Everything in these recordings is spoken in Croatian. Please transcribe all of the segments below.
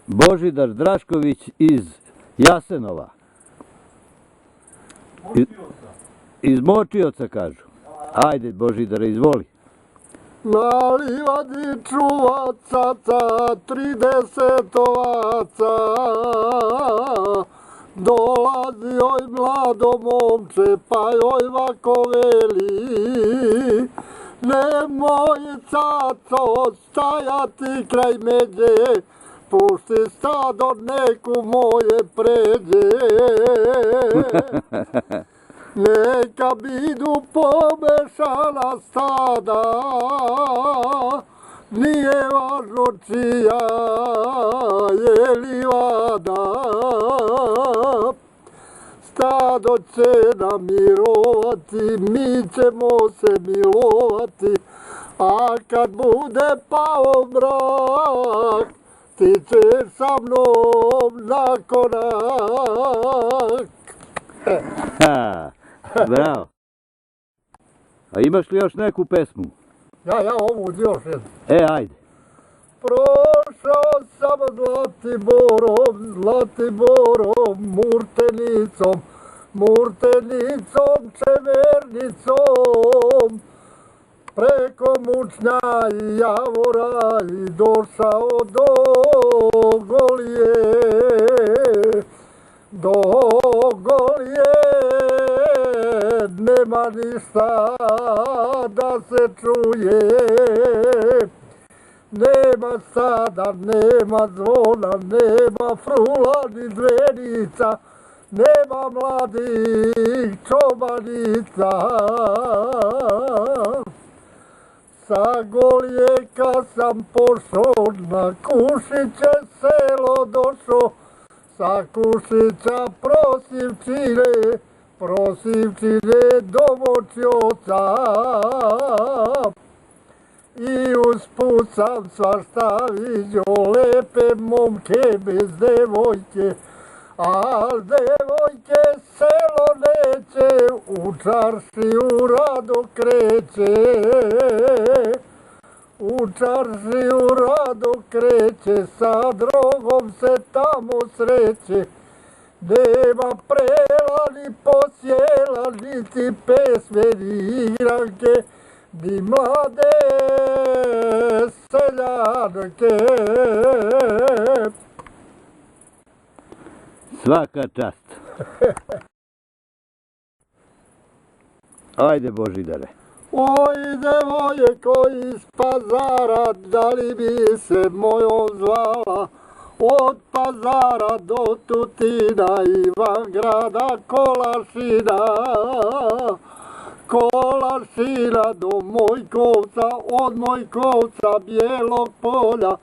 Božidar Drašković iz Jasenova. Iz Močioca kažu. Ajde Božidare, izvoli. Na livadi čuva caca 30 ovaca, dolazi joj mlado momče, pa joj vako veli: nemoj caco stajati kraj međe, pusti stado neku moje pređe. Neka bidu pomešana stada, nije važno čija je livada. Stado će nam mirovati, mi ćemo se milovati, a kad bude pao mrak, ti ćeš sa mnom na korak. Bravo. A imaš li još neku pesmu? Ja ovu još jednu. Ajde. Prošao sam Zlatiborom, Murtenicom, Čemernicom, preko Mučnja i Javora i došao do Golije. Do Golije nema ništa da se čuje, nema stada, nema zvona, nema frula ni dvenica, nema mladih čobanica. Sa Golijeka sam pošao, na Kušiće selo došao, sa Kušića prosivčine do Močioca. I usput sam svašta vidio, lepe momke bez devojke, a devojke selo neće, u čaršiju rado kreće. U čaršiju rado kreće, sa drogom se tamo sreće. Nema prela ni posjela, niti pesme ni igranke, ni mlade seljanke. Svaka čast. Ajde Božidare. Oj devojko iz Pazara, da li bi se mojom zvala? Od Pazara do Tutina, Ivangrada, Kolašina do Mojkovca, od Mojkovca Bijelog polja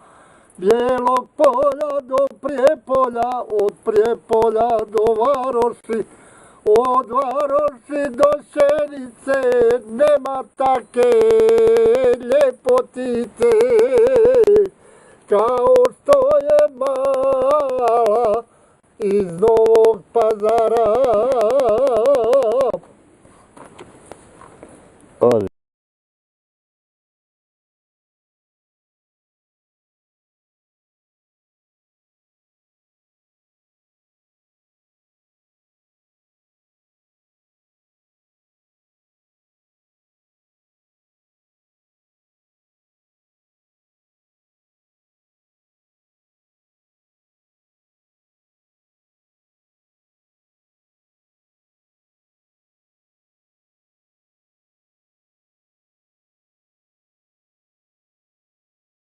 do Prijepolja, od Prijepolja do Varoši, od Varoši do Sjenice, nema take ljepotice kao što je mala iz Novog Pazara.